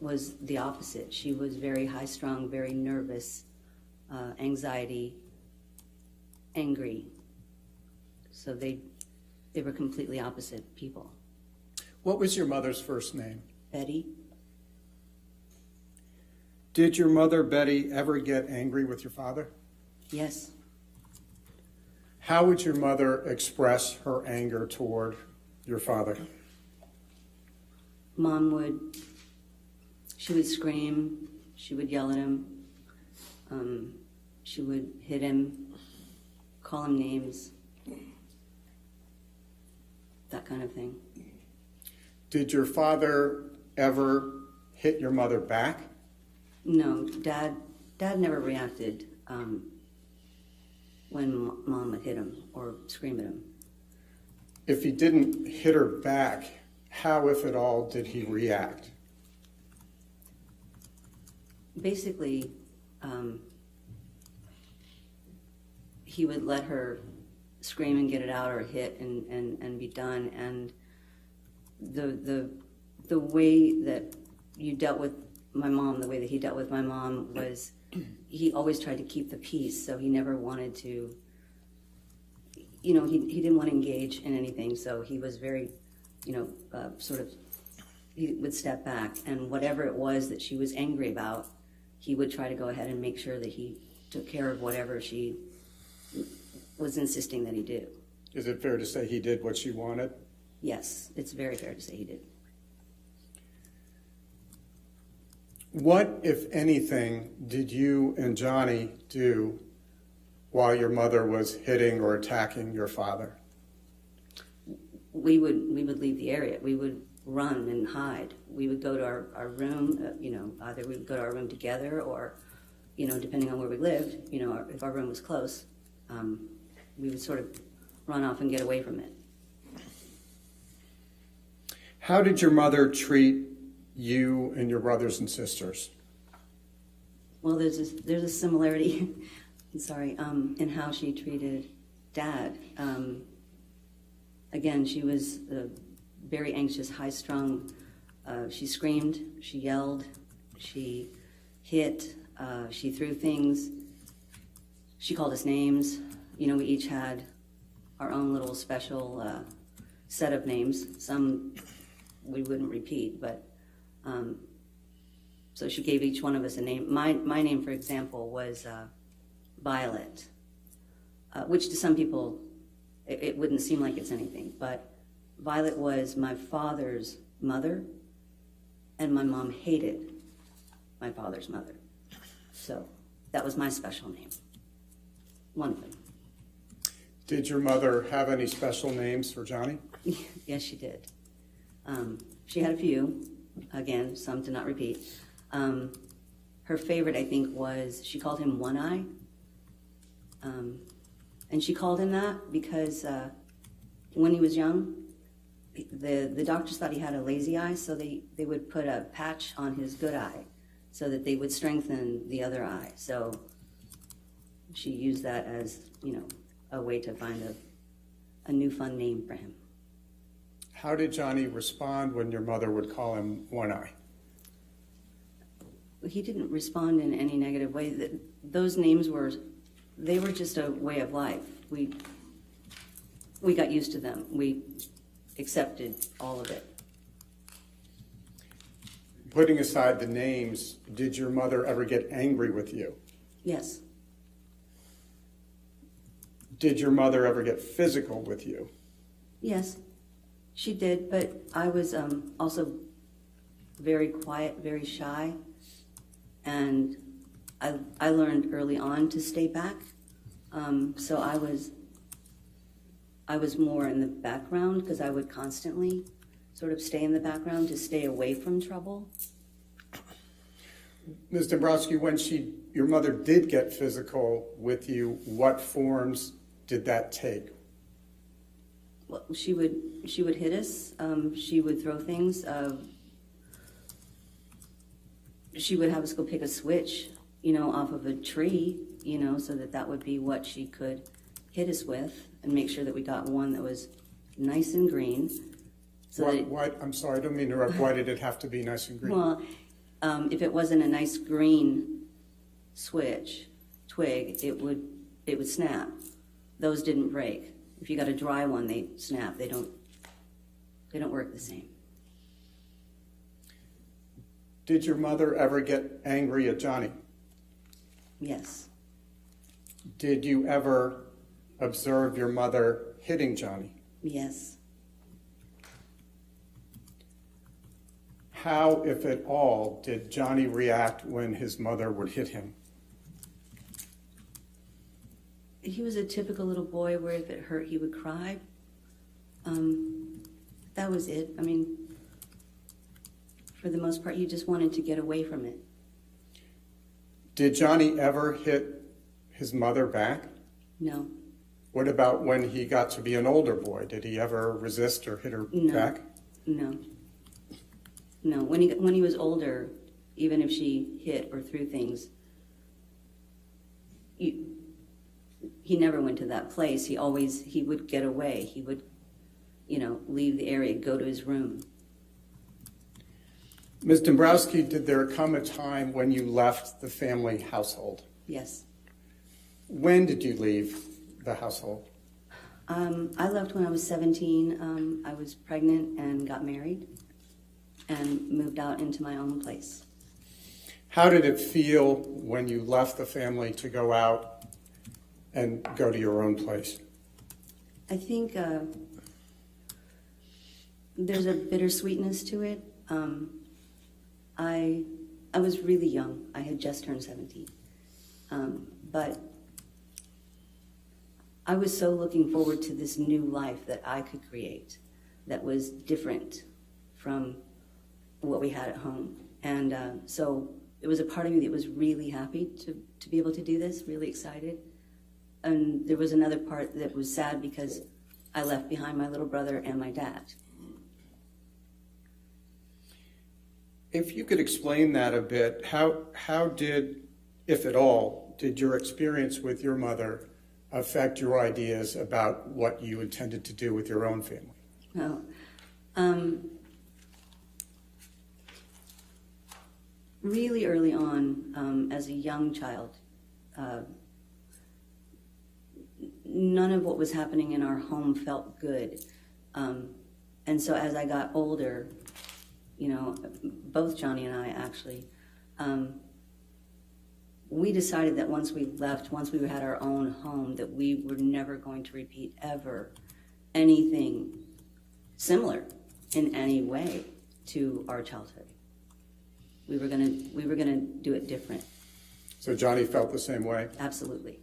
was the opposite. She was very high-strung, very nervous, anxiety, angry. So they were completely opposite people. What was your mother's first name? Betty? Did your mother, Betty, ever get angry with your father? Yes. How would your mother express her anger toward your father? She would scream, she would yell at him, she would hit him, call him names, that kind of thing. Did your father ever hit your mother back? No, Dad never reacted when Mom would hit him or scream at him. If he didn't hit her back, how, if at all, did he react? Basically, he would let her scream and get it out or hit and be done. And the way that you dealt with my mom, the way that he dealt with my mom was he always tried to keep the peace. So he never wanted to, he didn't want to engage in anything. So he was very, he would step back, and whatever it was that she was angry about, he would try to go ahead and make sure that he took care of whatever she was insisting that he do. Is it fair to say he did what she wanted? Yes, it's very fair to say he did. What, if anything, did you and Johnny do while your mother was hitting or attacking your father? We would leave the area. We would run and hide. We would go to our room, either we would go to our room together or, depending on where we lived, if our room was close, we would sort of run off and get away from it. How did your mother treat you and your brothers and sisters? Well, there's a similarity, in how she treated Dad. Again, she was very anxious, high-strung. She screamed, she yelled, she hit, she threw things. She called us names. We each had our own little special set of names. Some we wouldn't repeat, but so she gave each one of us a name. My name, for example, was Violet, which to some people it wouldn't seem like it's anything, but Violet was my father's mother, and my mom hated my father's mother. So that was my special name, one of them. Did your mother have any special names for Johnny? Yes, she did. She had a few, again, some to not repeat. Her favorite, I think, was, she called him One Eye. And she called him that because when he was young, the doctors thought he had a lazy eye, so they would put a patch on his good eye so that they would strengthen the other eye. So she used that as, a way to find a new fun name for him. How did Johnny respond when your mother would call him One Eye? He didn't respond in any negative way. Those names were just a way of life. We got used to them. We accepted all of it. Putting aside the names, did your mother ever get angry with you? Yes. Did your mother ever get physical with you? Yes, she did, but I was also very quiet, very shy, and I learned early on to stay back. So I was more in the background because I would constantly sort of stay in the background to stay away from trouble. Ms. Dombrowski, when your mother did get physical with you, what forms did that take? Well, she would hit us. She would throw things. She would have us go pick a switch, off of a tree, so that would be what she could hit us with, and make sure that we got one that was nice and green. So I'm sorry, I don't mean to interrupt. Why did it have to be nice and green? Well, If it wasn't a nice green twig, it would snap. Those didn't break. If you got a dry one, they snap. They don't work the same. Did your mother ever get angry at Johnny? Yes. Did you ever observe your mother hitting Johnny? Yes. How, if at all, did Johnny react when his mother would hit him? He was a typical little boy where if it hurt, he would cry. That was it. I mean, for the most part, he just wanted to get away from it. Did Johnny ever hit his mother back? No. What about when he got to be an older boy? Did he ever resist or hit her back? No. No. When he was older, even if she hit or threw things, he never went to that place. He would get away. He would, leave the area, go to his room. Ms. Dombrowski, did there come a time when you left the family household? Yes. When did you leave the household? I left when I was 17. I was pregnant and got married and moved out into my own place. How did it feel when you left the family to go out and go to your own place? I think there's a bittersweetness to it. I was really young. I had just turned 17. But I was so looking forward to this new life that I could create that was different from what we had at home. And so it was a part of me that was really happy to be able to do this, really excited. And there was another part that was sad because I left behind my little brother and my dad. If you could explain that a bit, how did, if at all, did your experience with your mother affect your ideas about what you intended to do with your own family? Well, really early on, as a young child, none of what was happening in our home felt good. And so as I got older, both Johnny and I actually, we decided that once we had our own home, that we were never going to repeat ever anything similar in any way to our childhood. We were gonna do it different. So Johnny felt the same way? Absolutely.